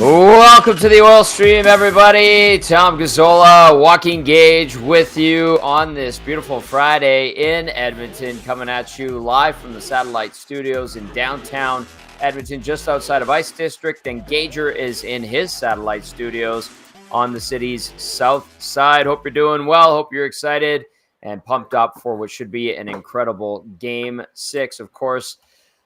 Welcome to the Oil Stream, everybody. Tom Gazzola, Joaquin Gage with you on this beautiful Friday in Edmonton, coming at you live from the satellite studios in downtown Edmonton, just outside of Ice District. And Gager is in his satellite studios on the city's south side. Hope you're doing well. Hope you're excited and pumped up for what should be an incredible Game 6, of course.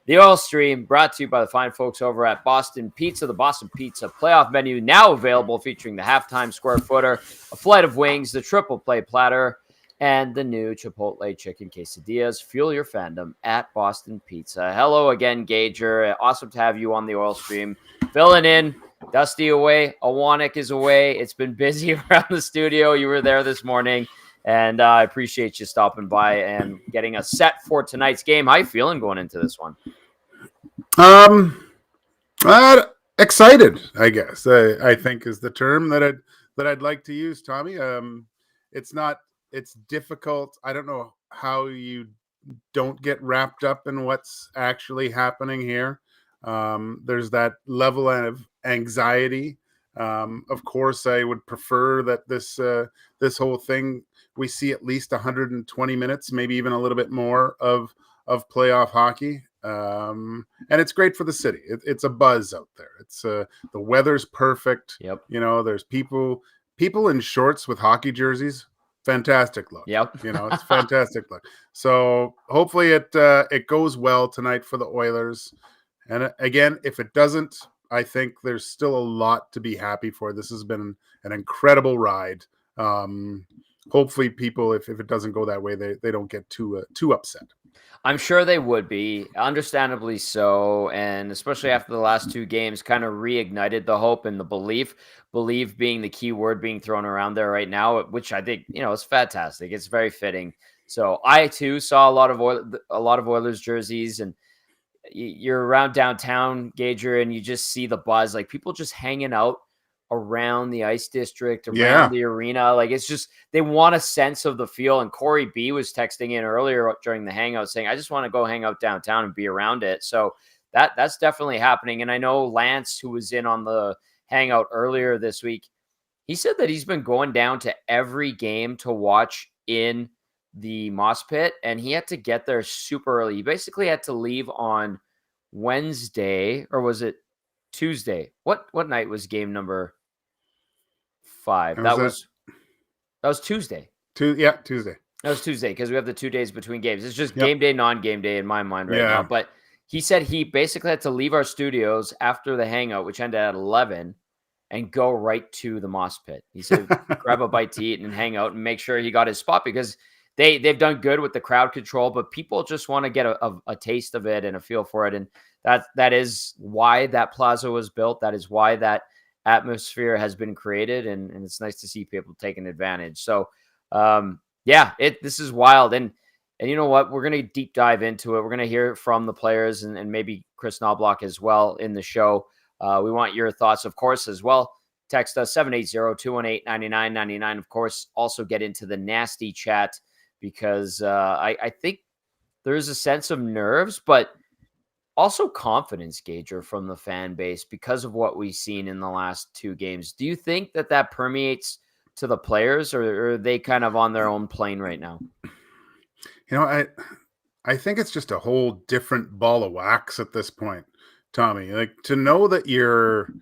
The Oil Stream brought to you by the fine folks over at Boston Pizza. The Boston Pizza playoff menu now available, featuring the halftime square footer, a flight of wings, the triple play platter, and the new Chipotle chicken quesadillas. Fuel your fandom at Boston Pizza. Hello again, Gager. Awesome to have you on the Oil Stream. Filling in. Dusty away. Awanik is away. It's been busy around the studio. You were there this morning. And I appreciate you stopping by and getting us set for tonight's game. How you feeling going into this one? Excited, I guess. I think is the term that I'd like to use, Tommy. It's difficult. I don't know how you don't get wrapped up in what's actually happening here. There's that level of anxiety. Of course, I would prefer that this whole thing, we see at least 120 minutes, maybe even a little bit more of playoff hockey. And it's great for the city. It's a buzz out there. It's the weather's perfect. Yep. You know, there's people in shorts with hockey jerseys. Fantastic look. Yep. You know, it's fantastic look. So hopefully it goes well tonight for the Oilers. And again, if it doesn't, I think there's still a lot to be happy for. This has been an incredible ride. Hopefully people, if it doesn't go that way, they don't get too upset. I'm sure they would be, understandably so, and especially after the last two games kind of reignited the hope and the belief being the key word being thrown around there right now, which I think, is fantastic. It's very fitting. So I too saw a lot of Oilers jerseys, and you're around downtown, Gager, and you just see the buzz, like people just hanging out around the Ice District, around the arena. Like, it's just, they want a sense of the feel. And Corey B was texting in earlier during the hangout saying, I just want to go hang out downtown and be around it. So that's definitely happening. And I know Lance, who was in on the hangout earlier this week, he said that he's been going down to every game to watch in the Moss Pit, and he had to get there super early. He basically had to leave on Wednesday, or was it Tuesday? What night was game number 5? That was Tuesday. Tuesday. That was Tuesday, because we have the 2 days between games. It's just game day, non-game day in my mind right now. But he said he basically had to leave our studios after the hangout, which ended at 11, and go right to the Moss Pit. He said grab a bite to eat and hang out and make sure he got his spot, because they've done good with the crowd control, but people just want to get a taste of it and a feel for it. And that is why that plaza was built. That is why that atmosphere has been created, and it's nice to see people taking advantage. So this is wild. And you know what? We're going to deep dive into it. We're going to hear from the players and maybe Kris Knoblauch as well in the show. We want your thoughts, of course, as well. Text us 780-218-9999. Of course, also get into the nasty chat, because I think there's a sense of nerves, but also confidence, Gager, from the fan base because of what we've seen in the last two games. Do you think that permeates to the players, or are they kind of on their own plane right now? I think it's just a whole different ball of wax at this point, Tommy. Like, to know that you're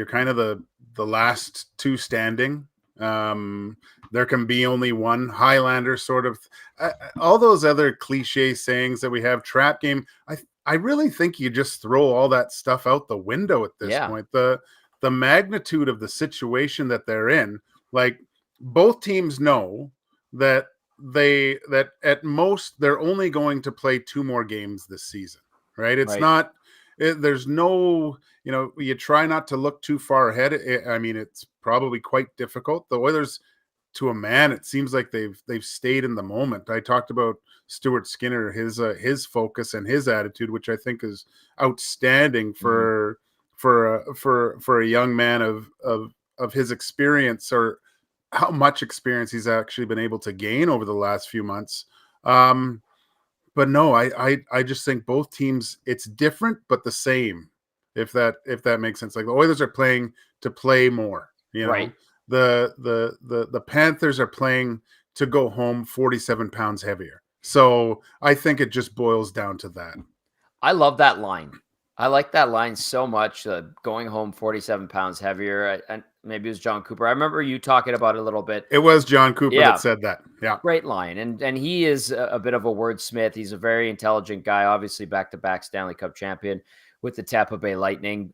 kind of the last two standing. There can be only one Highlander sort of, all those other cliche sayings that we have, trap game. I really think you just throw all that stuff out the window at this point. The magnitude of the situation that they're in, like, both teams know that at most they're only going to play 2 more games this season, right? It's not, there's no, you try not to look too far ahead. It's probably quite difficult. The Oilers, to a man, it seems like they've stayed in the moment. I talked about Stuart Skinner, his focus and his attitude, which I think is outstanding for a young man of his experience, or how much experience he's actually been able to gain over the last few months. But no, I just think both teams, it's different but the same if that makes sense. Like the Oilers are playing to play more, Right. The Panthers are playing to go home 47 pounds heavier. So I think it just boils down to that. I love that line. I like that line so much. Going home 47 pounds heavier. And maybe it was John Cooper. I remember you talking about it a little bit. It was John Cooper that Yeah, said that. Yeah. great line. And he is a bit of a wordsmith. He's a very intelligent guy, obviously back-to-back Stanley Cup champion with the Tampa Bay Lightning.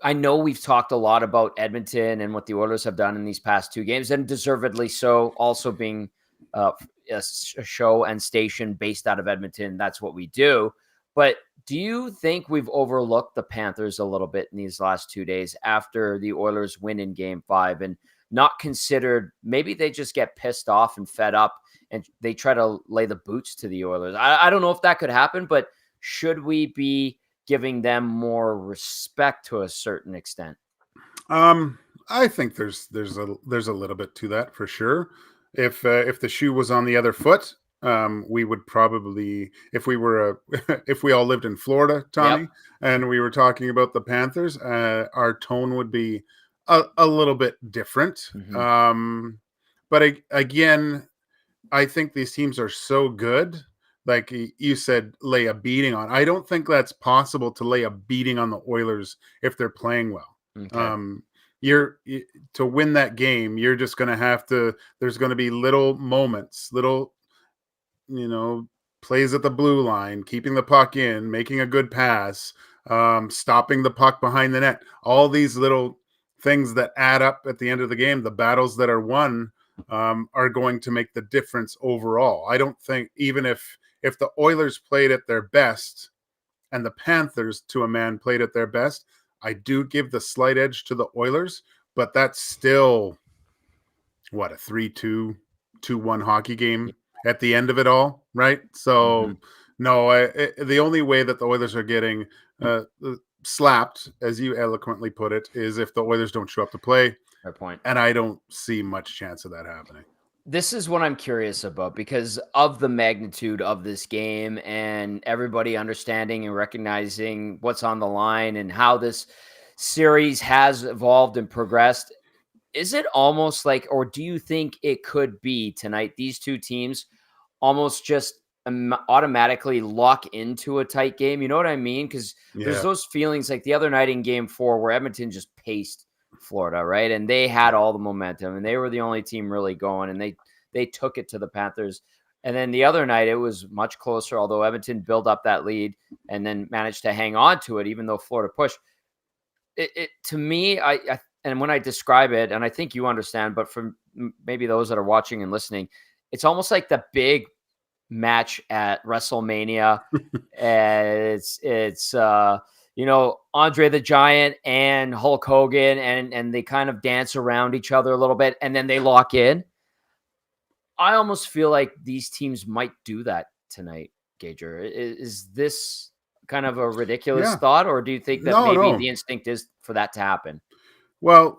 I know we've talked a lot about Edmonton and what the Oilers have done in these past 2 games, and deservedly so, also being a show and station based out of Edmonton. That's what we do. But do you think we've overlooked the Panthers a little bit in these last 2 days after the Oilers win in Game 5 and not considered, maybe they just get pissed off and fed up and they try to lay the boots to the Oilers? I don't know if that could happen, but should we be giving them more respect to a certain extent? I think there's a little bit to that for sure. If the shoe was on the other foot, we would probably, if we were if we all lived in Florida, Tommy, Yep. and we were talking about the Panthers, our tone would be a little bit different. But again, I think these teams are so good. Like you said, lay a beating on. I don't think that's possible to lay a beating on the Oilers if they're playing well. Okay. To win that game, you're just going to have to. There's going to be little moments, little, plays at the blue line, keeping the puck in, making a good pass, stopping the puck behind the net. All these little things that add up at the end of the game. The battles that are won are going to make the difference overall. I don't think, even if the Oilers played at their best and the Panthers to a man played at their best, I do give the slight edge to the Oilers, but that's still what, a 3-2, 2-1 hockey game at the end of it all, right? So no, the only way that the Oilers are getting slapped, as you eloquently put it, is if the Oilers don't show up to play. Fair point. And I don't see much chance of that happening. This is what I'm curious about because of the magnitude of this game and everybody understanding and recognizing what's on the line and how this series has evolved and progressed. Is it almost like, or do you think it could be tonight, these two teams almost just automatically lock into a tight game? You know what I mean? Because there's those feelings like the other night in Game 4 where Edmonton just paced Florida, right? And they had all the momentum and they were the only team really going, and they took it to the Panthers. And then the other night it was much closer, although Edmonton built up that lead and then managed to hang on to it, even though Florida pushed. It to me, I and when I describe it, and I think you understand, but for maybe those that are watching and listening, it's almost like the big match at WrestleMania. It's Andre the Giant and Hulk Hogan, and they kind of dance around each other a little bit, and then they lock in. I almost feel like these teams might do that tonight, Gager. Is this kind of a ridiculous thought, or do you think that the instinct is for that to happen? Well,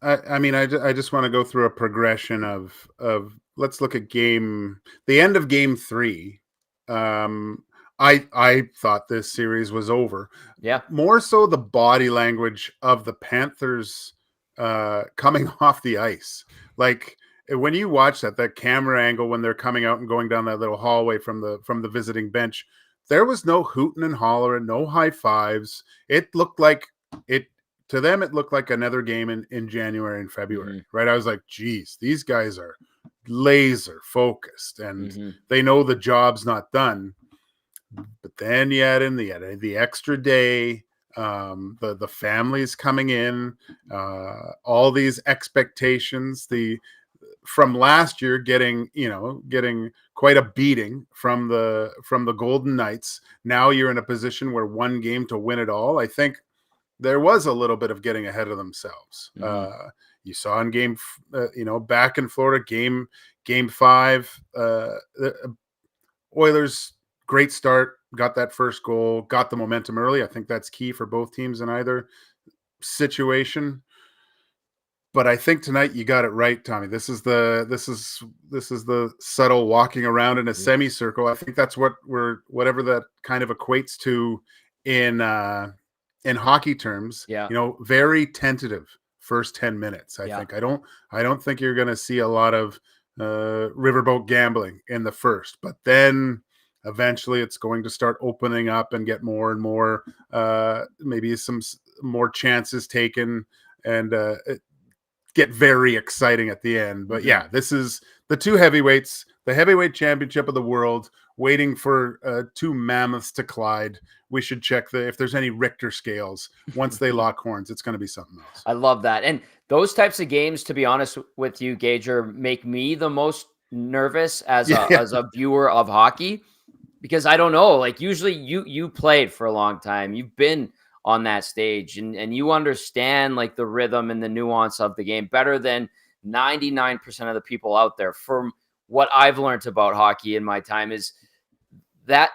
I just want to go through a progression of let's look at the end of Game 3. I thought this series was over. Yeah. More so the body language of the Panthers coming off the ice. Like when you watch that camera angle when they're coming out and going down that little hallway from the visiting bench, there was no hooting and hollering, no high fives. It looked like to them, it looked like another game in January and February, right? I was like, geez, these guys are laser focused and they know the job's not done. But then you add in the extra day, the families coming in, all these expectations, from last year getting quite a beating from the Golden Knights. Now you're in a position where one game to win it all. I think there was a little bit of getting ahead of themselves. You saw in game, back in Florida, game 5, Oilers, great start, got that first goal, got the momentum early. I think that's key for both teams in either situation. But I think tonight you got it right, Tommy. This is the subtle walking around in a semicircle. I think that's whatever that kind of equates to in in hockey terms, Yeah. very tentative first 10 minutes. I Yeah. think I don't think you're going to see a lot of riverboat gambling in the first, but then eventually it's going to start opening up and get more and more, maybe some more chances taken, and get very exciting at the end. But yeah, this is the two heavyweights, the heavyweight championship of the world, waiting for two mammoths to collide. We should check if there's any Richter scales. Once they lock horns, it's going to be something else. I love that. And those types of games, to be honest with you, Gager, make me the most nervous as a viewer of hockey, because I don't know, like usually you played for a long time. You've been on that stage, and you understand like the rhythm and the nuance of the game better than 99% of the people out there. From what I've learned about hockey in my time is that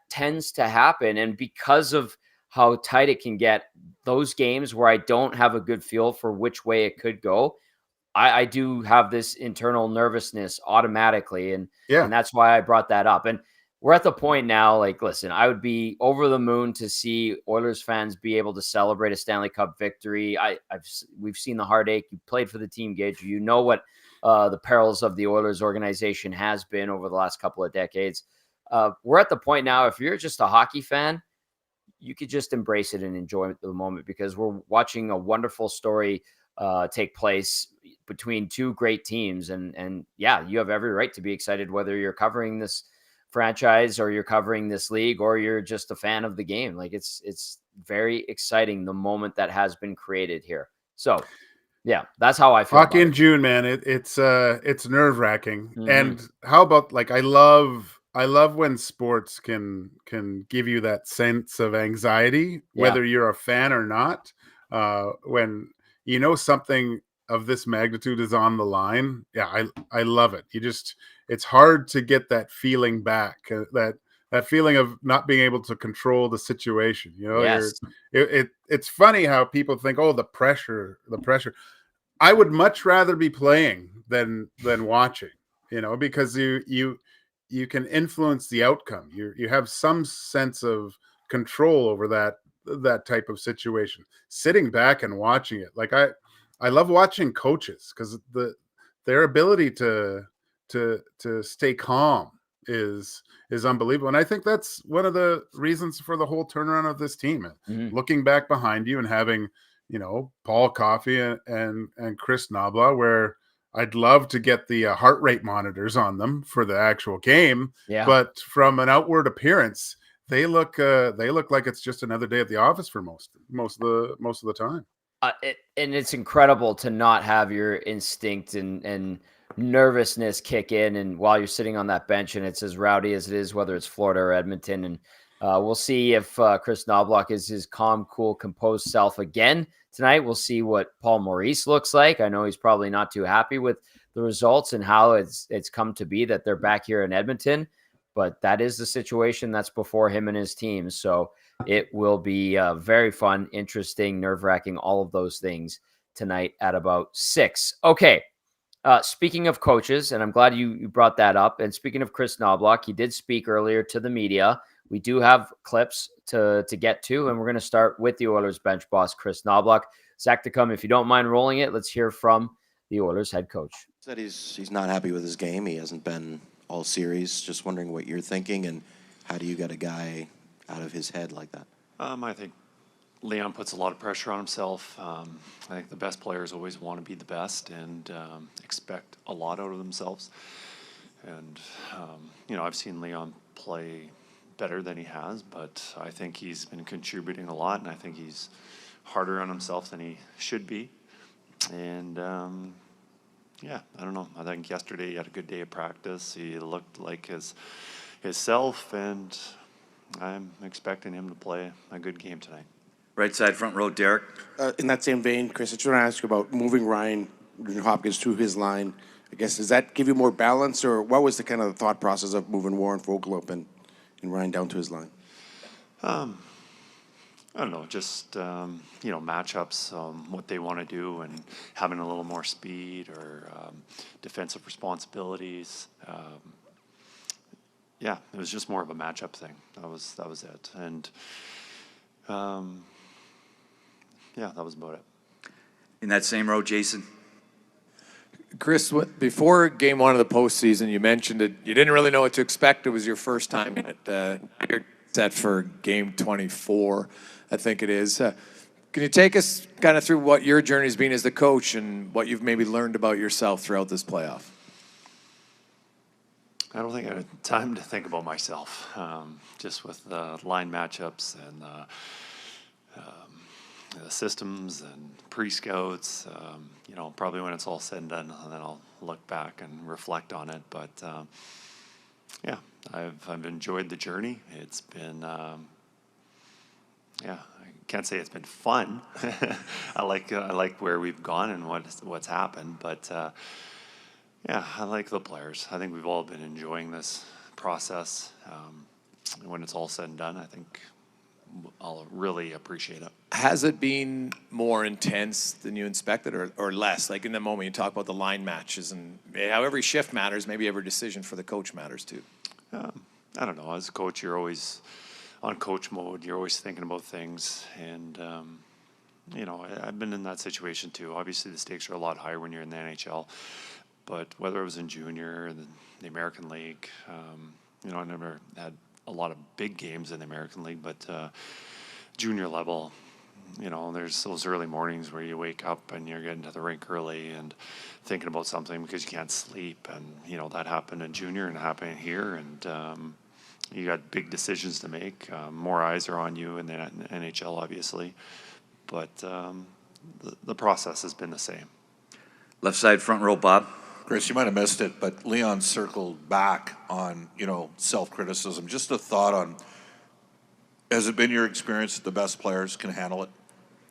tends to happen. And because of how tight it can get, those games where I don't have a good feel for which way it could go, I do have this internal nervousness automatically. And that's why I brought that up. And we're at the point now, like, listen, I would be over the moon to see Oilers fans be able to celebrate a Stanley Cup victory. We've seen the heartache. You played for the team, Gage. You know what the perils of the Oilers organization has been over the last couple of decades. We're at the point now, if you're just a hockey fan, you could just embrace it and enjoy the moment, because we're watching a wonderful story take place between two great teams. And yeah, you have every right to be excited, whether you're covering this franchise or you're covering this league or you're just a fan of the game. Like it's very exciting, the moment that has been created here. So yeah, that's how I feel. Hockey in June, man. It's nerve wracking. Mm-hmm. And how about, like, I love when sports can give you that sense of anxiety, whether you're a fan or not. When something of this magnitude is on the line, I love it. It's hard to get that feeling back, that feeling of not being able to control the situation. Yes. It's funny how people think, oh, the pressure. I would much rather be playing than watching, because you can influence the outcome. You have some sense of control over that type of situation. Sitting back and watching it, like I love watching coaches, because their ability to stay calm is unbelievable. And I think that's one of the reasons for the whole turnaround of this team. Mm-hmm. Looking back behind you and having, Paul Coffey and Kris Knoblauch, where I'd love to get the heart rate monitors on them for the actual game. Yeah. But from an outward appearance, they look like it's just another day at the office for most of the time. And it's incredible to not have your instinct and nervousness kick in, and while you're sitting on that bench and it's as rowdy as it is, whether it's Florida or Edmonton. And we'll see if Kris Knoblauch is his calm, cool, composed self again tonight. We'll see what Paul Maurice looks like. I know he's probably not too happy with the results and how it's come to be that they're back here in Edmonton, but that is the situation that's before him and his team. So it will be very fun, interesting, nerve-wracking, all of those things tonight at about 6. Okay. Speaking of coaches, and I'm glad you brought that up, and speaking of Kris Knoblauch, he did speak earlier to the media. We do have clips to get to, and we're going to start with the Oilers bench boss, Kris Knoblauch. Zach, to come, if you don't mind rolling it, let's hear from the Oilers head coach. Said he's not happy with his game. He hasn't been all series. Just wondering what you're thinking, and how do you get a guy out of his head like that? I think Leon puts a lot of pressure on himself. I think the best players always want to be the best and expect a lot out of themselves. And, I've seen Leon play better than he has, but I think he's been contributing a lot, and I think he's harder on himself than he should be. And, I don't know. I think yesterday he had a good day of practice. He looked like his self, and I'm expecting him to play a good game tonight. Right side, front row, Derek. In that same vein, Kris, I just want to ask you about moving Ryan Hopkins to his line. I guess, does that give you more balance, or what was the kind of thought process of moving Warren Foegele up and Ryan down to his line? I don't know, just, matchups, what they want to do, and having a little more speed or defensive responsibilities. It was just more of a matchup thing. That was it. And, yeah, that was about it. In that same row, Jason. Kris, before game one of the postseason, you mentioned that you didn't really know what to expect. It was your first time in it. You're set for game 24, I think it is. Can you take us kind of through what your journey's been as the coach and what you've maybe learned about yourself throughout this playoff? I don't think I had time to think about myself, just with the line matchups and the systems and pre-scouts. Probably when it's all said and done, and then I'll look back and reflect on it. But yeah, I've enjoyed the journey. It's been I can't say it's been fun. I like where we've gone and what's happened, but. Yeah, I like the players. I think we've all been enjoying this process. When it's all said and done, I think I'll really appreciate it. Has it been more intense than you expected or less? Like in the moment you talk about the line matches and how every shift matters, maybe every decision for the coach matters too. I don't know. As a coach, you're always on coach mode. You're always thinking about things. And, I've been in that situation too. Obviously, the stakes are a lot higher when you're in the NHL. But whether it was in junior and the American League, I never had a lot of big games in the American League, but junior level, there's those early mornings where you wake up and you're getting to the rink early and thinking about something because you can't sleep. And, that happened in junior and happened here. And you got big decisions to make. More eyes are on you in the NHL, obviously. But the process has been the same. Left side, front row, Bob. Kris, you might have missed it, but Leon circled back on, self-criticism. Just a thought on, has it been your experience that the best players can handle it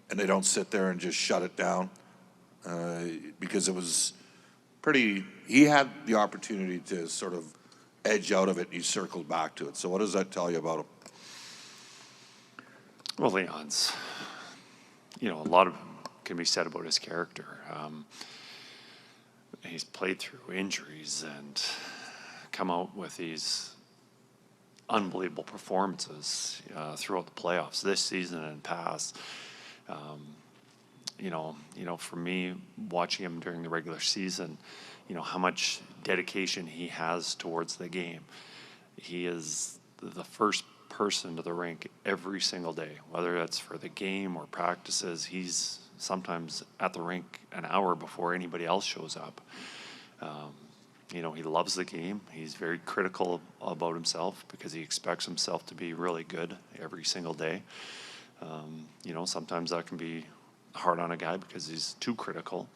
and they don't sit there and just shut it down? Because it was he had the opportunity to sort of edge out of it and he circled back to it. So what does that tell you about him? Well, Leon's, a lot of can be said about his character. He's played through injuries and come out with these unbelievable performances throughout the playoffs this season and past. For me, watching him during the regular season, how much dedication he has towards the game. He is the first person to the rink every single day, whether that's for the game or practices. He's sometimes at the rink an hour before anybody else shows up. He loves the game. He's very critical about himself because he expects himself to be really good every single day. Sometimes that can be hard on a guy because he's too critical.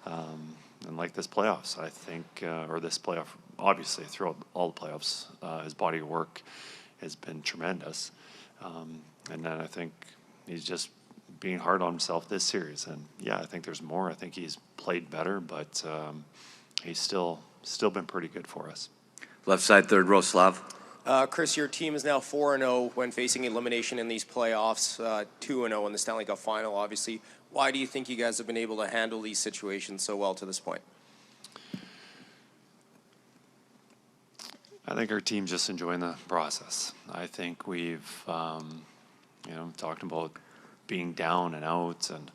And like this playoffs, I think, or this playoff, obviously throughout all the playoffs, his body of work has been tremendous. And then I think he's just being hard on himself this series. And yeah, I think there's more. I think he's played better, but he's still been pretty good for us. Left side, third row, Slav. Kris, your team is now 4-0 when facing elimination in these playoffs, 2-0 in the Stanley Cup Final, obviously. Why do you think you guys have been able to handle these situations so well to this point? I think our team's just enjoying the process. I think we've, talked about being down and out and,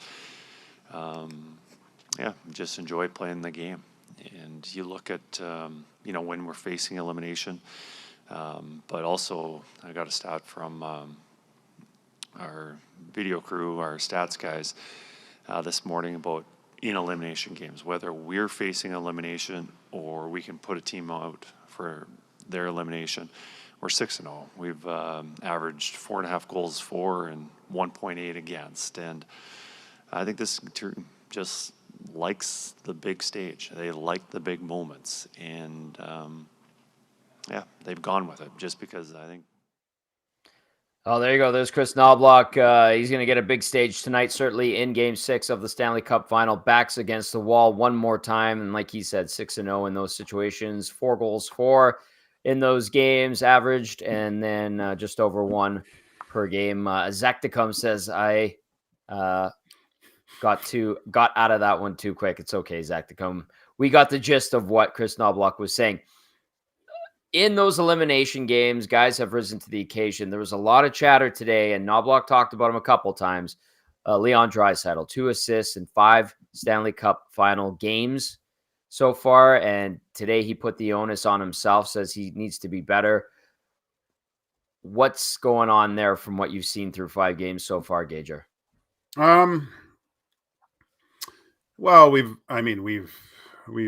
just enjoy playing the game. And you look at, when we're facing elimination, but also I got a stat from our video crew, our stats guys, this morning about in elimination games, whether we're facing elimination or we can put a team out for their elimination. We're 6-0. We've averaged 4.5 goals for and 1.8 against. And I think this just likes the big stage. They like the big moments. And, they've gone with it just because I think. Oh, there you go. There's Kris Knoblauch. He's going to get a big stage tonight, certainly in Game 6 of the Stanley Cup Final. Backs against the wall one more time. And like he said, 6-0 in those situations. 4 goals for in those games averaged, and then just over 1 per game. Zach DeCum says, I got out of that one too quick. It's okay, Zach DeCum. We got the gist of what Kris Knoblauch was saying. In those elimination games, guys have risen to the occasion. There was a lot of chatter today, and Knoblauch talked about him a couple times, Leon Draisaitl, 2 assists in 5 Stanley Cup Final games so far, and today he put the onus on himself, says he needs to be better. What's going on there from what you've seen through 5 games so far, Gager? Well, we've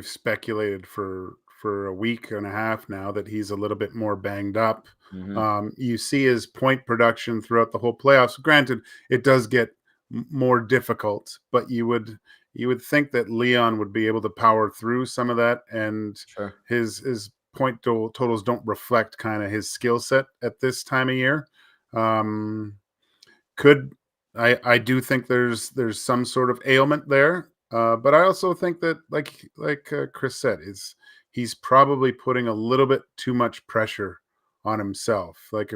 speculated for a week and a half now that he's a little bit more banged up. You see his point production throughout the whole playoffs. Granted, it does get more difficult, but you would think that Leon would be able to power through some of that, and Sure. his point totals don't reflect kind of his skill set at this time of year. I do think there's some sort of ailment there, but I also think that like Kris said, he's probably putting a little bit too much pressure on himself. Like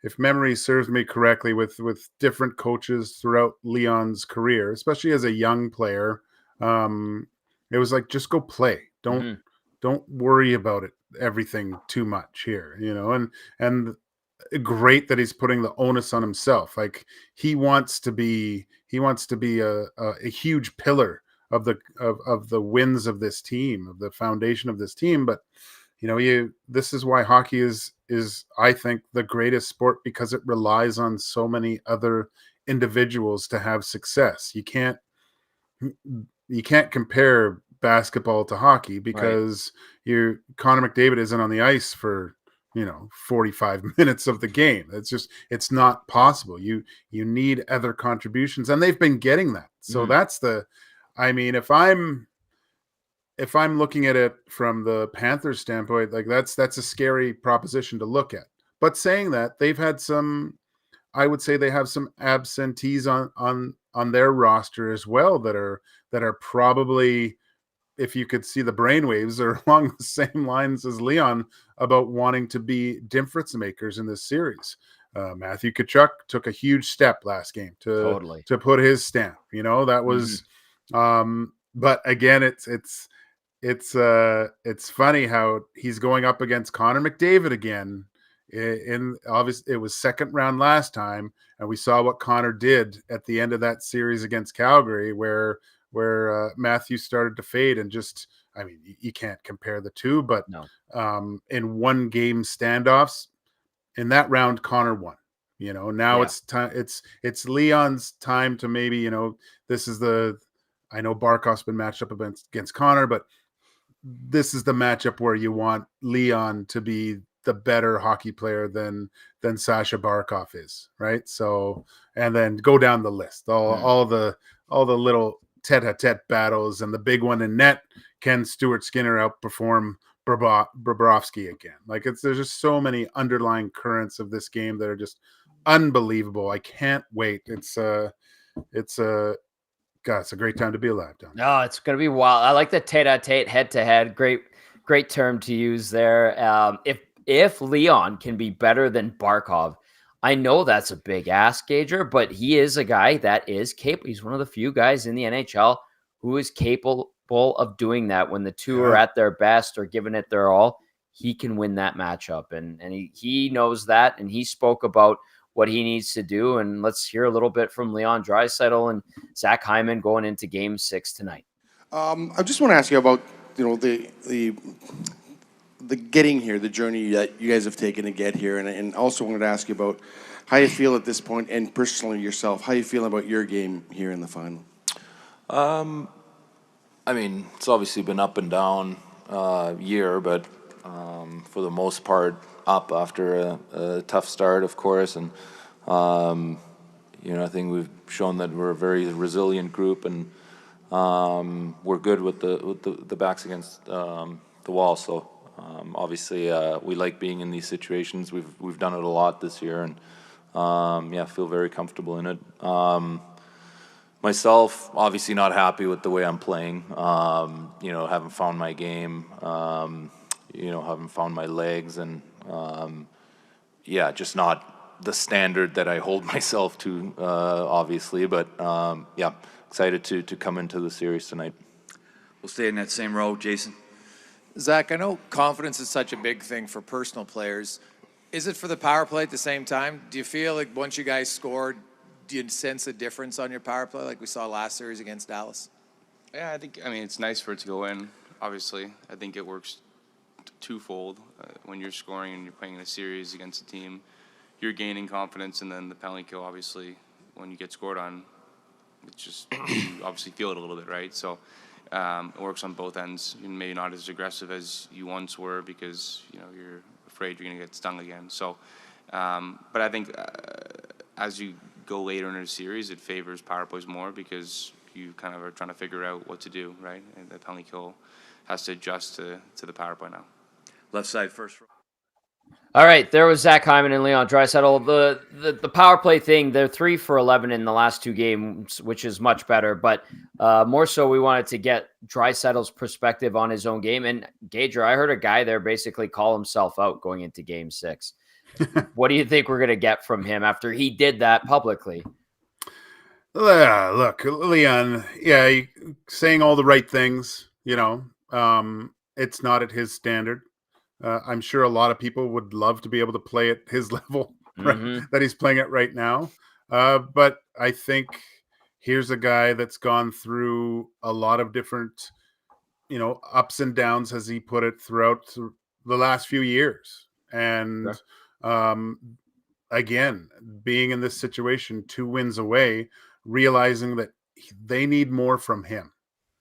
if memory serves me correctly, with different coaches throughout Leon's career, especially as a young player, it was like, just go play. Don't worry about it, everything too much here, and great that he's putting the onus on himself. Like he wants to be a huge pillar of the wins of this team, of the foundation of this team. But this is why hockey is I think the greatest sport, because it relies on so many other individuals to have success. You can't compare basketball to hockey, because Connor McDavid isn't on the ice for 45 minutes of the game. It's not possible. You need other contributions, and they've been getting that. So that's if I'm looking at it from the Panthers standpoint, like that's a scary proposition to look at. But saying that, I would say they have some absentees on their roster as well that are probably, if you could see the brainwaves, are along the same lines as Leon about wanting to be difference makers in this series. Matthew Tkachuk took a huge step last game to put his stamp. That was, but again, it's funny how he's going up against Connor McDavid again. Obviously, it was second round last time, and we saw what Connor did at the end of that series against Calgary, where Matthew started to fade, and you can't compare the two, but in one game standoffs in that round, Connor won. Now it's time. It's Leon's time to maybe, this is I know Barkov's been matched up against Connor, but this is the matchup where you want Leon to be the better hockey player than Sasha Barkov is, right? So, and then go down the list, all the little tete-a-tete battles, and the big one in net, can Stuart Skinner outperform Bobrovsky again? Like there's just so many underlying currents of this game that are just unbelievable. I can't wait. It's a great time to be alive, Don. No, it's going to be wild. I like the tete-a-tete, head-to-head. Great term to use there. If Leon can be better than Barkov, I know that's a big ask, Gager, but he is a guy that is capable. He's one of the few guys in the NHL who is capable of doing that when the two are at their best or giving it their all. He can win that matchup, and he knows that, and he spoke about what he needs to do. And let's hear a little bit from Leon Draisaitl and Zach Hyman going into Game 6 tonight. I just want to ask you about the getting here, the journey that you guys have taken to get here, and also wanted to ask you about how you feel at this point, and personally yourself, how you feel about your game here in the final. It's obviously been up and down year, but for the most part, up after a tough start, of course, and I think we've shown that we're a very resilient group, and we're good with the backs against the wall. So obviously, we like being in these situations. We've done it a lot this year, and feel very comfortable in it. Myself, obviously not happy with the way I'm playing. Haven't found my game. Haven't found my legs, and just not the standard that I hold myself to, obviously. But excited to come into the series tonight. We'll stay in that same row, Jason. Zach, I know confidence is such a big thing for personal players. Is it for the power play at the same time? Do you feel like once you guys scored, do you sense a difference on your power play like we saw last series against Dallas? Yeah, I mean, it's nice for it to go in, obviously. I think it works twofold. When you're scoring and you're playing in a series against a team, you're gaining confidence, and then the penalty kill, obviously, when you get scored on, it's just, you obviously feel it a little bit, right? So it works on both ends. You're maybe not as aggressive as you once were because, you're afraid you're going to get stung again. So, but I think as you go later in a series, it favors power plays more because you kind of are trying to figure out what to do, right? And the penalty kill has to adjust to the power play now. Left side first. All right, there was Zach Hyman and Leon Draisaitl. The power play thing, they're 3 for 11 in the last 2 games, which is much better. But more so, we wanted to get Draisaitl's perspective on his own game. And Gager, I heard a guy there basically call himself out going into Game 6. What do you think we're going to get from him after he did that publicly? Look, Leon, saying all the right things, it's not at his standard. I'm sure a lot of people would love to be able to play at his level that he's playing at right now. But I think here's a guy that's gone through a lot of different, ups and downs, as he put it, throughout the last few years. And again, being in this situation, 2 wins away, realizing that they need more from him,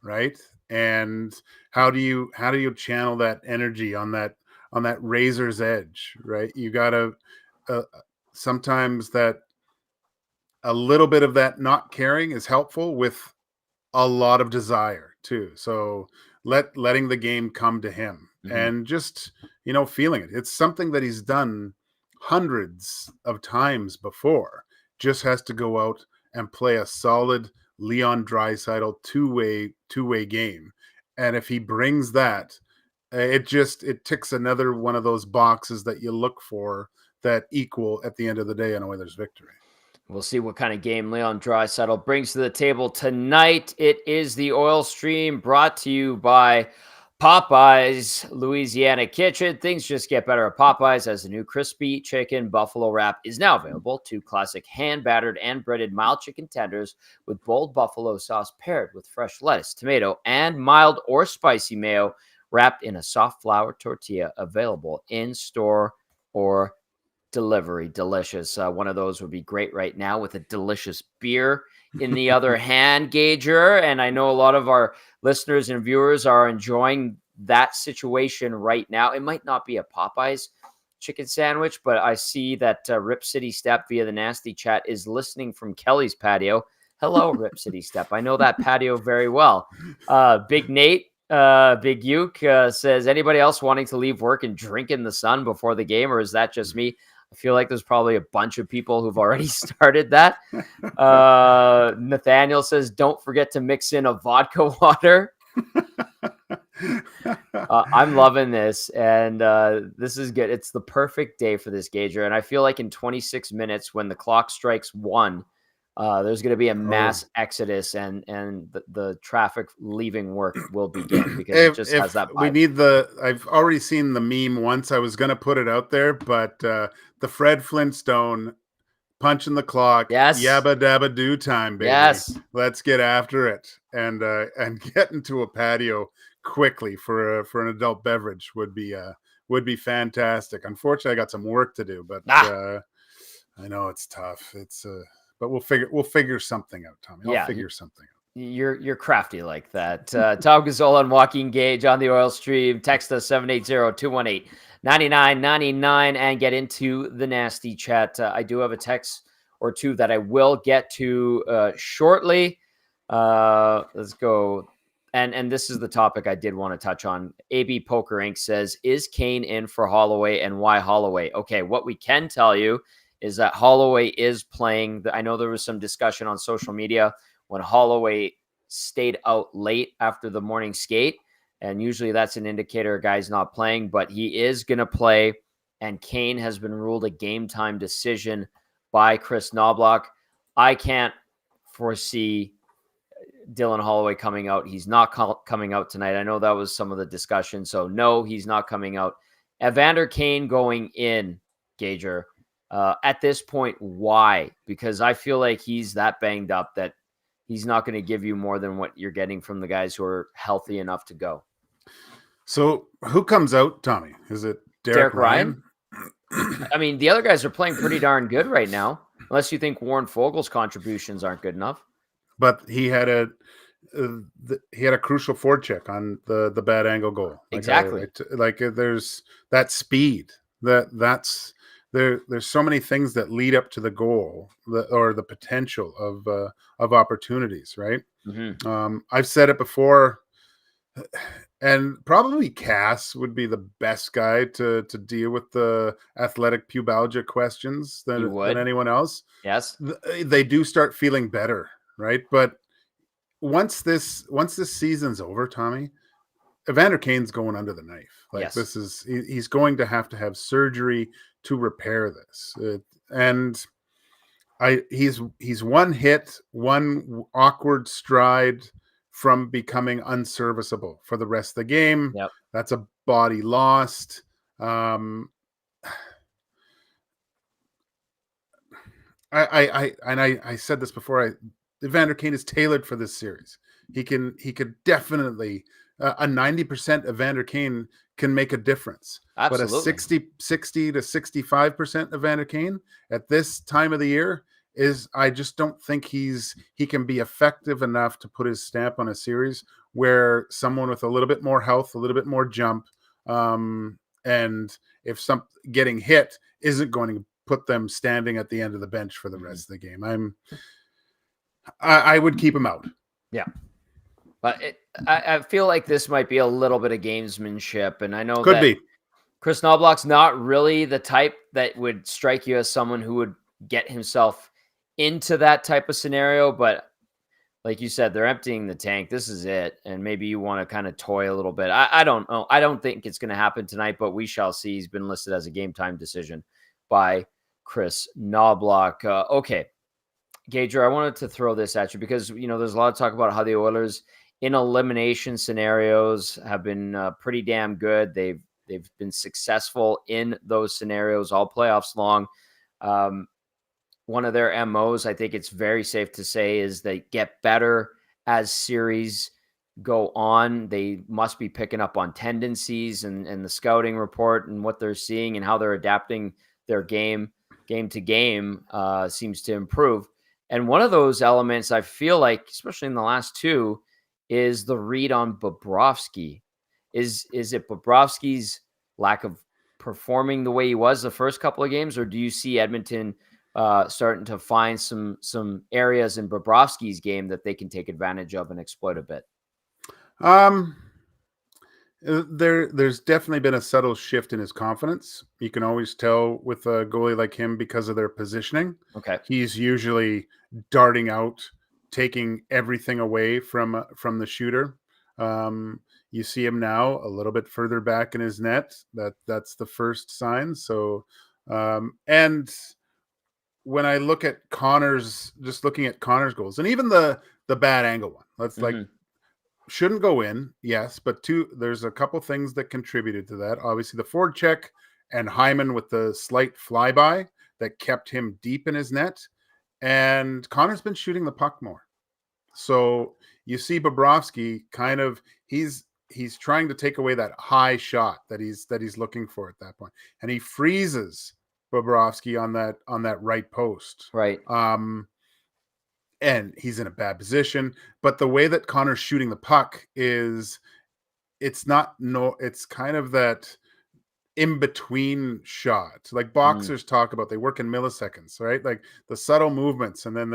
right? And how do you channel that energy on that razor's edge, right? You gotta sometimes that a little bit of that not caring is helpful with a lot of desire too. So letting the game come to him and just feeling it. It's something that he's done hundreds of times before. Just has to go out and play a solid Leon Draisaitl two-way game. And if he brings that, it ticks another one of those boxes that you look for that equal at the end of the day an Oilers victory. We'll see what kind of game Leon Draisaitl brings to the table tonight. It is the Oil Stream, brought to you by Popeyes Louisiana Kitchen. Things just get better at Popeyes as the new crispy chicken buffalo wrap is now available. 2 classic hand-battered and breaded mild chicken tenders with bold buffalo sauce paired with fresh lettuce, tomato, and mild or spicy mayo wrapped in a soft flour tortilla, available in store or delivery. Delicious. One of those would be great right now with a delicious beer in the other hand, Gager. And I know a lot of our listeners and viewers are enjoying that situation right now. It might not be a Popeyes chicken sandwich, but I see that Rip City Step via the Nasty Chat is listening from Kelly's patio. Hello, Rip City Step. I know that patio very well. Big Nate, Big Uke says, anybody else wanting to leave work and drink in the sun before the game, or is that just me? I feel like there's probably a bunch of people who've already started that. Nathaniel says, don't forget to mix in a vodka water. I'm loving this, and this is good. It's the perfect day for this, Gager. And I feel like in 26 minutes, when the clock strikes 1, there's going to be a mass exodus, and the traffic leaving work will begin because it just has that vibe. We need I've already seen the meme once. I was going to put it out there, but the Fred Flintstone punching the clock. Yes. Yabba dabba do time, baby. Yes. Let's get after it and get into a patio quickly for an adult beverage would be fantastic. Unfortunately, I got some work to do, but I know it's tough. But we'll figure something out, Tommy. I'll figure something out. You're crafty like that. Tom Gazzola and Joaquin Gage on the Oil Stream. Text us 780-218-9999 and get into the Nasty Chat. I do have a text or two that I will get to shortly. Let's go. And this is the topic I did want to touch on. AB Poker Inc. says, is Kane in for Holloway, and why Holloway? Okay, what we can tell you is that Holloway is playing. I know there was some discussion on social media when Holloway stayed out late after the morning skate, and usually that's an indicator a guy's not playing, but he is going to play, and Kane has been ruled a game-time decision by Kris Knoblauch. I can't foresee Dylan Holloway coming out. He's not coming out tonight. I know that was some of the discussion, so no, he's not coming out. Evander Kane going in, Gager. At this point, why? Because I feel like he's that banged up that he's not going to give you more than what you're getting from the guys who are healthy enough to go. So who comes out, Tommy? Is it Derek Ryan? I mean, the other guys are playing pretty darn good right now, unless you think Warren Fogel's contributions aren't good enough. But he had a crucial forecheck on the bad angle goal. Exactly. There's that speed that's there's so many things that lead up to the goal or the potential of opportunities, right? Mm-hmm. I've said it before, and probably Cass would be the best guy to deal with the athletic pubalgia questions than anyone else. Yes, they do start feeling better, right? But once this season's over, Tommy, Evander Kane's going under the knife. He's going to have surgery to repair this. He's one hit, one awkward stride from becoming unserviceable for the rest of the game. Yep. That's a body lost. I said this before. Evander Kane is tailored for this series. He could definitely a 90% Evander Kane can make a difference. Absolutely. But a 60 to 65% Evander Kane at this time of the year I just don't think he can be effective enough to put his stamp on a series where someone with a little bit more health, a little bit more jump, and if getting hit isn't going to put them standing at the end of the bench for the rest of the game. I would keep him out. Yeah. But I feel like this might be a little bit of gamesmanship, and I know could be. Kris Knoblauch's not really the type that would strike you as someone who would get himself into that type of scenario. But like you said, they're emptying the tank. This is it, and maybe you want to kind of toy a little bit. I don't know. I don't think it's going to happen tonight, but we shall see. He's been listed as a game time decision by Kris Knoblauch. Okay, Gager, I wanted to throw this at you because there's a lot of talk about how the Oilers in elimination scenarios have been pretty damn good. They've been successful in those scenarios all playoffs long. One of their MOs, I think it's very safe to say, is they get better as series go on. They must be picking up on tendencies and the scouting report and what they're seeing and how they're adapting their game to game seems to improve. And one of those elements, I feel like, especially in the last two, is the read on Bobrovsky. Is it Bobrovsky's lack of performing the way he was the first couple of games, or do you see Edmonton starting to find some areas in Bobrovsky's game that they can take advantage of and exploit a bit? There's definitely been a subtle shift in his confidence. You can always tell with a goalie like him because of their positioning. Okay. He's usually darting out, taking everything away from the shooter. You see him now a little bit further back in his net. That's the first sign. So, and when I look at Connor's, just looking at Connor's goals, and even the bad angle one, let's shouldn't go in, yes, but there's a couple things that contributed to that. Obviously, the forward check and Hyman with the slight flyby that kept him deep in his net, and Connor's been shooting the puck more. So you see Bobrovsky kind of he's trying to take away that high shot that he's looking for at that point, and he freezes Bobrovsky on that right post. Right. And he's in a bad position, but the way that Connor's shooting the puck it's kind of that in between shot. Like boxers talk about, they work in milliseconds, right? Like the subtle movements, and then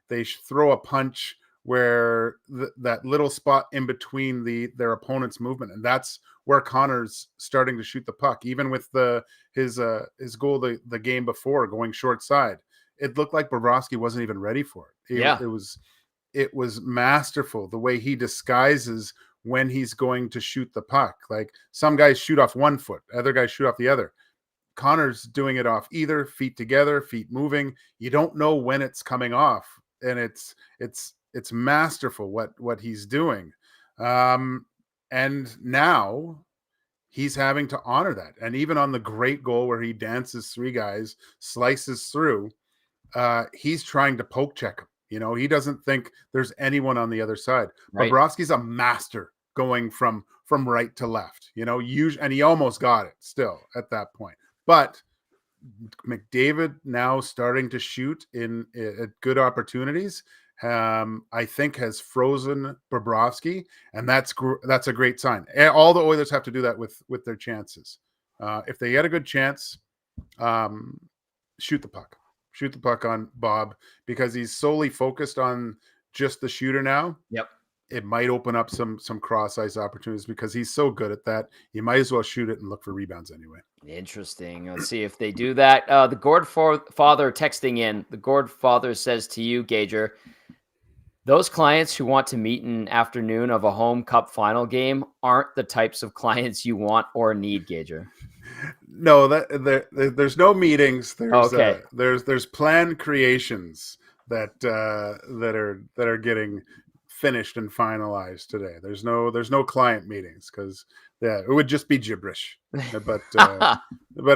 they throw a punch where that little spot in between their opponent's movement, and that's where Connor's starting to shoot the puck. Even with his goal the game before, going short side, it looked like Bobrovsky wasn't even ready for it. It was masterful the way he disguises when he's going to shoot the puck. Like some guys shoot off one foot, other guys shoot off the other. Connor's doing it off either, feet together, feet moving. You don't know when it's coming off, and it's masterful what he's doing. And now he's having to honor that. And even on the great goal where he dances 3 guys, slices through, he's trying to poke check him. You know, he doesn't think there's anyone on the other side. Right. Bobrovsky's a master going from right to left, you know, and he almost got it still at that point. But McDavid now starting to shoot at good opportunities, I think has frozen Bobrovsky, and that's a great sign. And all the Oilers have to do that with their chances. If they get a good chance, shoot the puck on Bob, because he's solely focused on just the shooter now. Yep. It might open up some cross ice opportunities because he's so good at that. You might as well shoot it and look for rebounds anyway. Interesting. Let's see if they do that. The Gord father texting in. The Gord father says to you, Gager, those clients who want to meet in afternoon of a home cup final game aren't the types of clients you want or need, Gager. No, there's no meetings. There's planned creations that are getting finished and finalized today. There's no client meetings because it would just be gibberish. But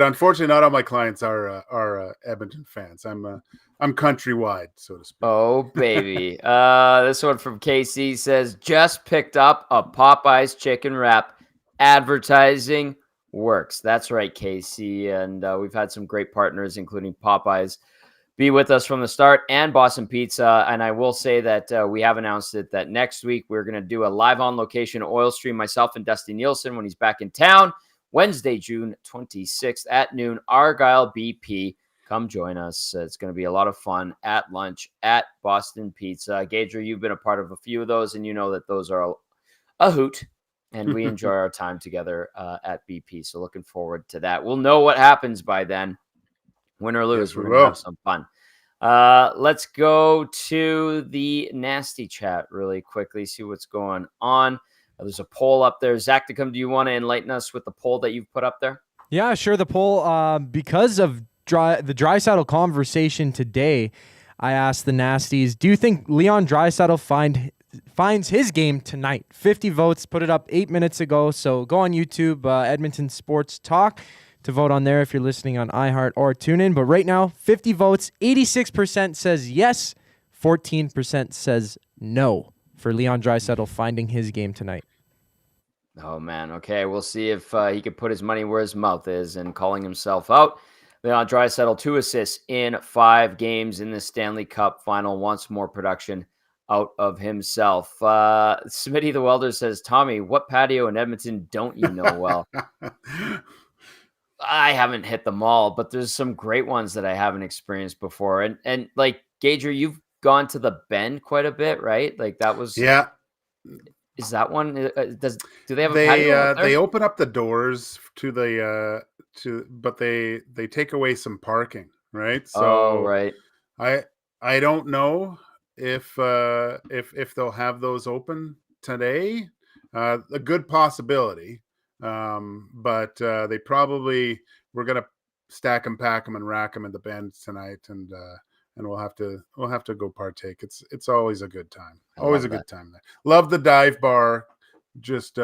unfortunately, not all my clients are Edmonton fans. I'm countrywide, so to speak. Oh baby, this one from KC says just picked up a Popeyes chicken wrap. Advertising works. That's right, KC, and we've had some great partners, including Popeyes, be with us from the start, and Boston Pizza. And I will say that we have announced it that next week we're going to do a live on location oil stream, myself and Dusty Nielsen, when he's back in town, Wednesday, June 26th at noon, Argyle BP. Come join us. It's going to be a lot of fun at lunch at Boston Pizza. Gager, you've been a part of a few of those, and you know that those are a hoot, and we enjoy our time together at BP. So looking forward to that. We'll know what happens by then. Win or lose, we're going to have some fun. Let's go to the nasty chat really quickly, see what's going on. There's a poll up there. Zach, do you want to enlighten us with the poll that you've put up there? Yeah, sure. The poll, because of the Draisaitl conversation today, I asked the nasties, do you think Leon Draisaitl finds his game tonight? 50 votes, put it up 8 minutes ago. So go on YouTube, Edmonton Sports Talk, to vote on there if you're listening on iHeart or TuneIn. But right now, 50 votes, 86% says yes, 14% says no for Leon Draisaitl finding his game tonight. Oh, man. Okay, we'll see if he could put his money where his mouth is and calling himself out. Leon Draisaitl, 2 assists in 5 games in the Stanley Cup Final. Wants more production out of himself. Smitty the Welder says, Tommy, what patio in Edmonton don't you know well? I haven't hit them all, but there's some great ones that I haven't experienced before. And like Gager, you've gone to the Bend quite a bit, right? Like that was Is that one? Do they have a patio? They open up the doors but they take away some parking, right? So right. I don't know if they'll have those open today. A good possibility. But they probably we're gonna stack them, pack them, and rack them in the Bend tonight, and we'll have to go partake. It's always a good time. Always a good time there. Love the dive bar, just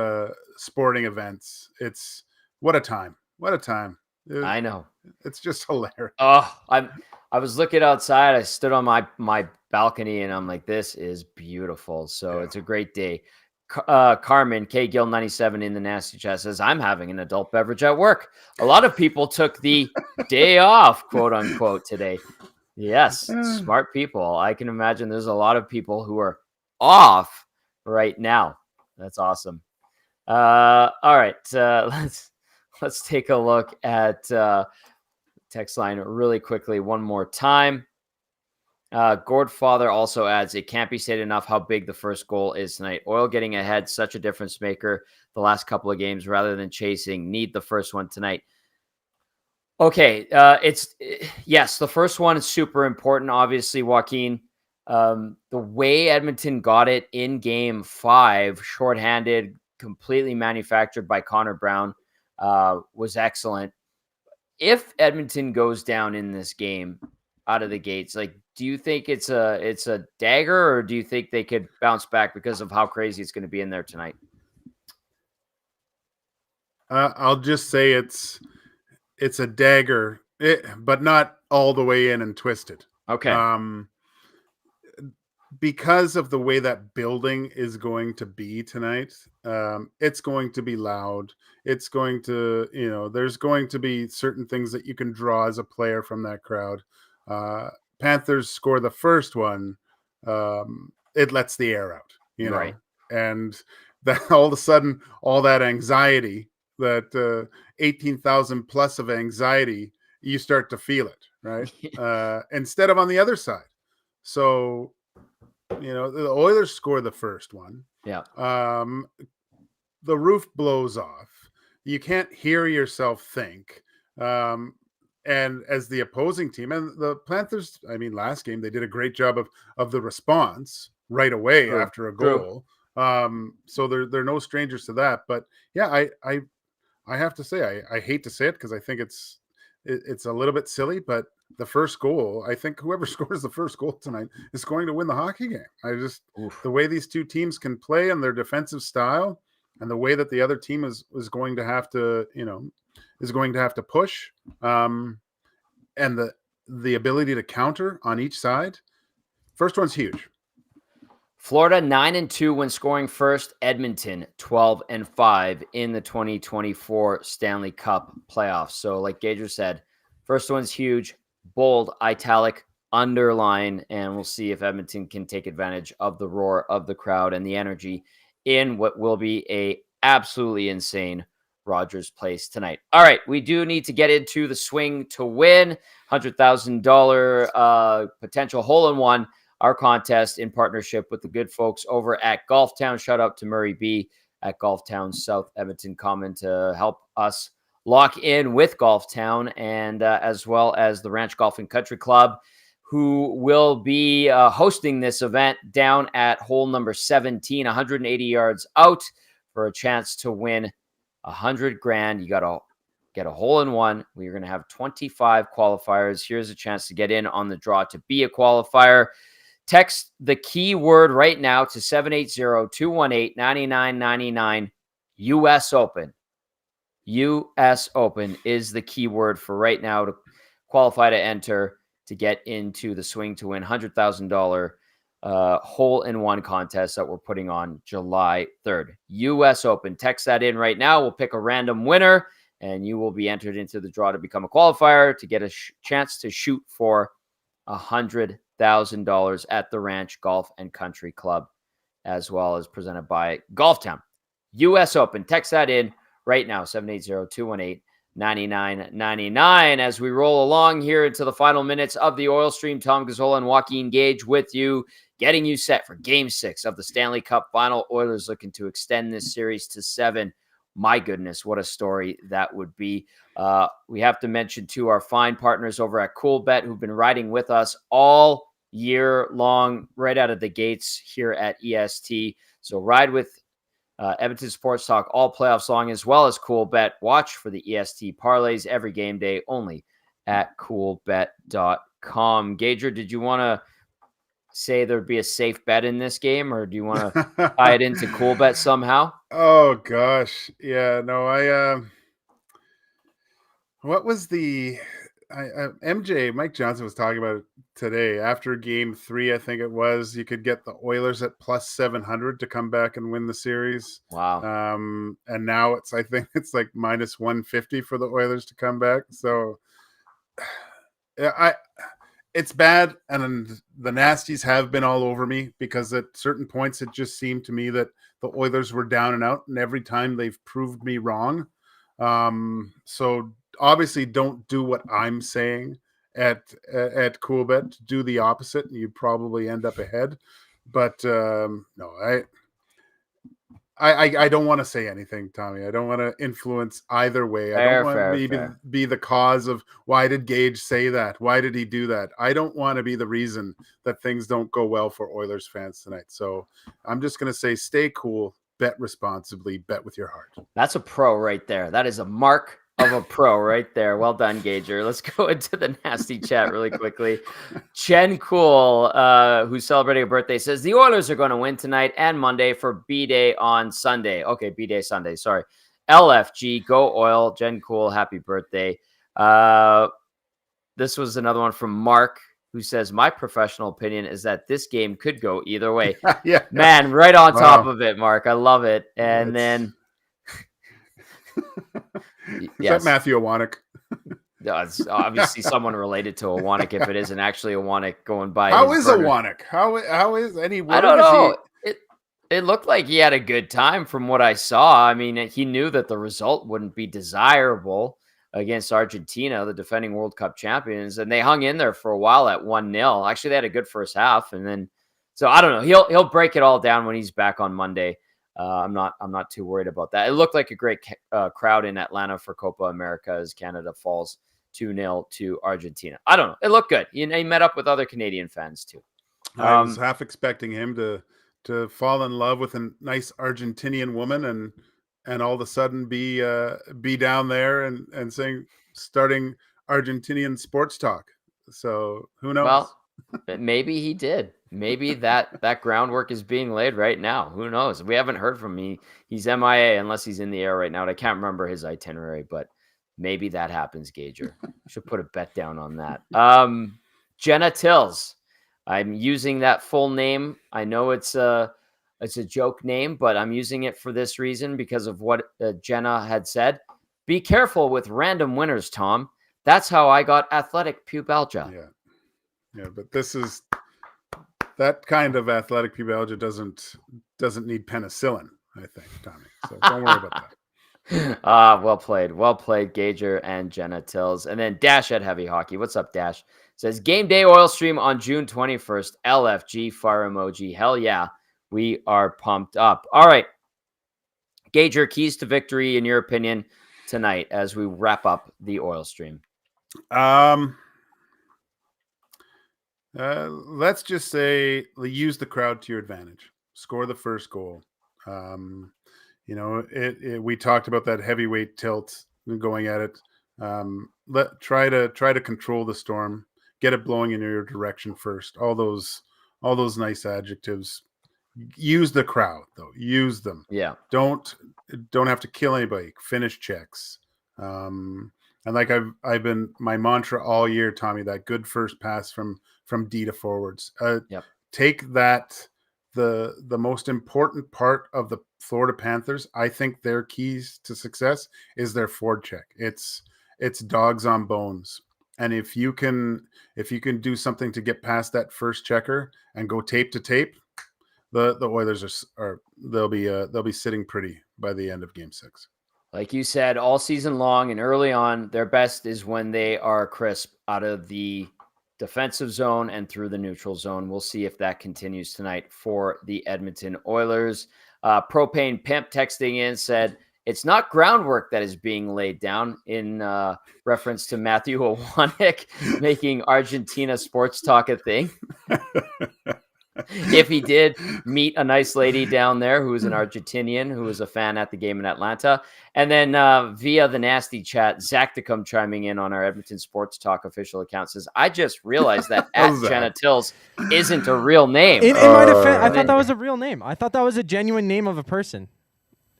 sporting events. It's what a time. What a time. I know. It's just hilarious. Oh, I was looking outside. I stood on my balcony, and I'm like, this is beautiful. So it's a great day. Carmen K Gill 97 in the nasty chat says, I'm having an adult beverage at work. A lot of people took the day off, quote unquote, today. Yes, smart people. I can imagine there's a lot of people who are off right now. That's awesome. All right, let's take a look at text line really quickly one more time. Gordfather also adds, it can't be stated enough how big the first goal is tonight. Oil getting ahead, such a difference maker the last couple of games rather than chasing. Need the first one tonight. Okay, yes, the first one is super important, obviously, Joaquin. The way Edmonton got it in game 5, shorthanded, completely manufactured by Connor Brown, was excellent. If Edmonton goes down in this game out of the gates, like, do you think it's a dagger, or do you think they could bounce back because of how crazy it's going to be in there tonight? I'll just say it's a dagger, but not all the way in and twisted. Okay. Because of the way that building is going to be tonight, it's going to be loud. It's going to, there's going to be certain things that you can draw as a player from that crowd. Panthers score the first one, it lets the air out, Right. and that all of a sudden, all that anxiety, that 18,000 plus of anxiety, you start to feel it, right? Instead of on the other side. So, the Oilers score the first one. Yeah. The roof blows off. You can't hear yourself think. And as the opposing team, and the Panthers, last game, they did a great job of the response right away after a goal. So they're no strangers to that. But yeah, I have to say, I hate to say it because I think it's a little bit silly, but the first goal, I think whoever scores the first goal tonight is going to win the hockey game. The way these two teams can play and their defensive style, and the way that the other team is going to have to, is going to have to push, and the ability to counter on each side. First one's huge. Florida 9-2 when scoring first. Edmonton 12-5 in the 2024 Stanley Cup playoffs. So, like Gager said, first one's huge, bold, italic, underline, and we'll see if Edmonton can take advantage of the roar of the crowd and the energy in what will be a absolutely insane Rogers Place tonight. All right, we do need to get into the swing to win $100,000 potential hole-in-one. Our contest in partnership with the good folks over at Golf Town. Shout out to Murray B at Golf Town South Edmonton Common to help us lock in with Golf Town, and as well as the Ranch Golf and Country Club, who will be hosting this event down at hole number 17, 180 yards out, for a chance to win $100,000. You got to get a hole-in-one. We're going to have 25 qualifiers. Here's a chance to get in on the draw to be a qualifier. Text the keyword right now to 780-218-9999, US Open. US Open is the keyword for right now to qualify to enter to get into the swing to win $100,000 hole-in-one contest that we're putting on July 3rd. US Open. Text that in right now. We'll pick a random winner, and you will be entered into the draw to become a qualifier to get a chance to shoot for $100,000 at the Ranch Golf and Country Club, as well as presented by Golf Town. US Open. Text that in right now, 780-218-9999. As we roll along here into the final minutes of the Oil Stream, Tom Gazzola and Joaquin Gage with you, getting you set for Game 6 of the Stanley Cup Final. Oilers looking to extend this series to 7. My goodness, what a story that would be. We have to mention, too, our fine partners over at Coolbet, who've been riding with us all year long, right out of the gates here at EST. So ride with Edmonton Sports Talk all playoffs long, as well as Coolbet. Watch for the EST parlays every game day only at coolbet.com. Gager, did you want to say there'd be a safe bet in this game, or do you want to tie it into Coolbet somehow? Oh gosh, yeah, no, what was the MJ Mike Johnson was talking about it today after Game 3? I think it was, you could get the Oilers at plus 700 to come back and win the series. Wow. And now I think it's like minus 150 for the Oilers to come back. So it's bad, and the nasties have been all over me, because at certain points it just seemed to me that the Oilers were down and out, and every time they've proved me wrong. So obviously don't do what I'm saying at Coolbet. Do the opposite, and you probably end up ahead. But no, I don't want to say anything, Tommy. I don't want to influence either way. I don't want to be the cause of why did Gage say that? Why did he do that? I don't want to be the reason that things don't go well for Oilers fans tonight. So I'm just going to say, stay cool, bet responsibly, bet with your heart. That's a pro right there. That is a mark of a pro right there. Well done, Gager. Let's go into the nasty chat really quickly. Chen Cool, who's celebrating a birthday, says the Oilers are going to win tonight and Monday for B-Day on Sunday. Okay, B-Day Sunday. Sorry. LFG, go Oil. Jen Cool, happy birthday. This was another one from Mark, who says, my professional opinion is that this game could go either way. Yeah. Man, right on top Wow. of it, Mark. I love it. And then... Is yes. that Matthew Owanek? It's obviously someone related to Owanek if it isn't actually Owanek going by. How his is burner. Owanek? How is any? I don't know. It looked like he had a good time from what I saw. I mean, he knew that the result wouldn't be desirable against Argentina, the defending World Cup champions, and they hung in there for a while at 1-0. Actually, they had a good first half, and then so I don't know. He'll break it all down when he's back on Monday. I'm not too worried about that. It looked like a great crowd in Atlanta for Copa America as Canada falls 2-0 to Argentina. I don't know. It looked good. He met up with other Canadian fans too. I was half expecting him to fall in love with a nice Argentinian woman and all of a sudden be down there and starting Argentinian sports talk. So who knows? Well, maybe he did. Maybe that groundwork is being laid right now. Who knows? We haven't heard from him. He's MIA unless he's in the air right now. And I can't remember his itinerary, but maybe that happens, Gager. Should put a bet down on that. Jenna Tills. I'm using that full name. I know it's a joke name, but I'm using it for this reason because of what Jenna had said. Be careful with random winners, Tom. That's how I got athletic pubalgia. Yeah, but this is that kind of athletic pubalgia doesn't need penicillin, I think, Tommy. So don't worry about that. Well played, Gager and Jenna Tills. And then Dash at Heavy Hockey. What's up, Dash? Says game day oil stream on June 21st. LFG fire emoji. Hell yeah, we are pumped up. All right, Gager, keys to victory in your opinion tonight as we wrap up the oil stream. Let's just say use the crowd to your advantage. Score the first goal. We talked about that heavyweight tilt going at it. Try to control the storm. Get it blowing in your direction first. All those nice adjectives. Use the crowd though. Use them. Yeah. Don't have to kill anybody. Finish checks. And like I've been my mantra all year, Tommy, that good first pass from D to forwards. Take that. The most important part of the Florida Panthers, I think their keys to success is their forward check. It's dogs on bones. And if you can do something to get past that first checker and go tape to tape, the Oilers they'll be sitting pretty by the end of Game 6. Like you said, all season long and early on, their best is when they are crisp out of the defensive zone and through the neutral zone. We'll see if that continues tonight for the Edmonton Oilers. Propane Pimp texting in said, it's not groundwork that is being laid down in reference to Matthew Owanek making Argentina sports talk a thing. If he did meet a nice lady down there who is an Argentinian, who was a fan at the game in Atlanta. And then via the nasty chat, Zach Tecum chiming in on our Edmonton Sports Talk official account says, I just realized that at Jenna Tills isn't a real name. In my defense, I thought that was a real name. I thought that was a genuine name of a person.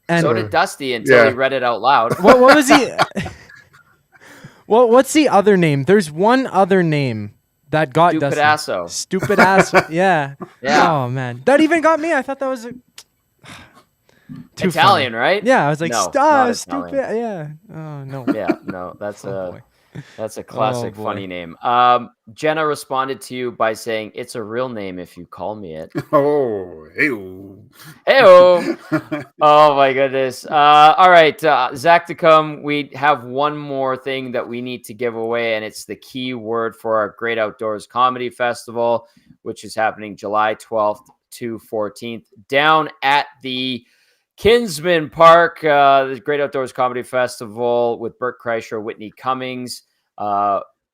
And so did Dusty until he read it out loud. What was he? Well, what's the other name? There's one other name that got Stupidasso. Stupidasso. Yeah. Oh man, that even got me. I thought that was Italian, funny. right? Yeah, I was like, no, stupid. Yeah. Oh no. Yeah, no, that's that's a classic funny name. Jenna responded to you by saying, it's a real name if you call me it. Oh, hey-o. Hey-o. Oh, my goodness. All right, Zach to come. We have one more thing that we need to give away, and it's the key word for our Great Outdoors Comedy Festival, which is happening July 12th to 14th down at the Kinsman Park, the Great Outdoors Comedy Festival with Bert Kreischer, Whitney Cummings.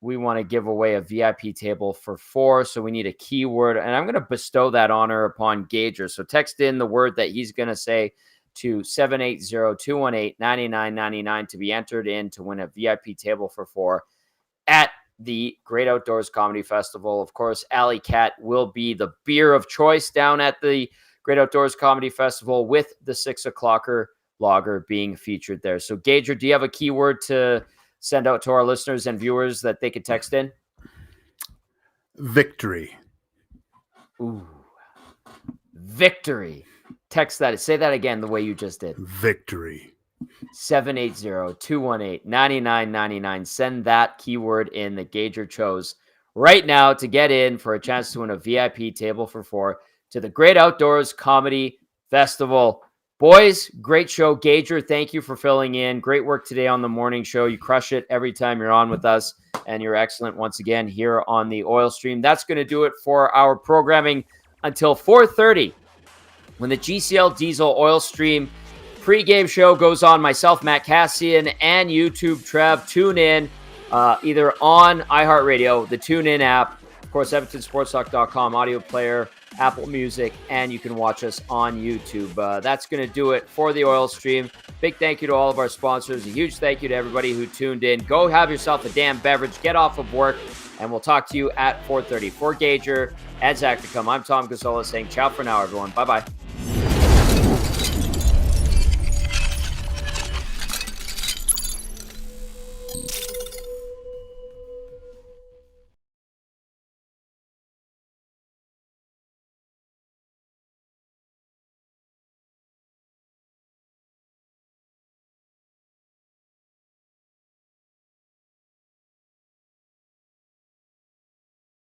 We want to give away a VIP table for 4, so we need a keyword, and I'm going to bestow that honor upon Gager. So text in the word that he's going to say to 780-218-9999 to be entered in to win a VIP table for 4 at the Great Outdoors Comedy Festival. Of course, Alley Cat will be the beer of choice down at the Great Outdoors Comedy Festival with the 6 o'clocker lager being featured there. So, Gager, do you have a keyword to send out to our listeners and viewers that they could text in? Victory. Ooh. Victory. Text that. Say that again the way you just did. Victory. 780-218-9999. Send that keyword in that Gager chose right now to get in for a chance to win a VIP table for 4 to the Great Outdoors Comedy Festival. Boys, great show. Gager, thank you for filling in. Great work today on the morning show. You crush it every time you're on with us, and you're excellent once again here on the Oil Stream. That's going to do it for our programming until 4:30 when the GCL Diesel Oil Stream pregame show goes on. Myself, Matt Cassian, and YouTube Trev. Tune in either on iHeartRadio, the TuneIn app, of course, EvertonSportsTalk.com, audio player, Apple Music, and you can watch us on YouTube. That's going to do it for the Oil Stream. Big thank you to all of our sponsors. A huge thank you to everybody who tuned in. Go have yourself a damn beverage. Get off of work, and we'll talk to you at 4:30. For Gager and Zach to come, I'm Tom Gazzola saying ciao for now, everyone. Bye-bye.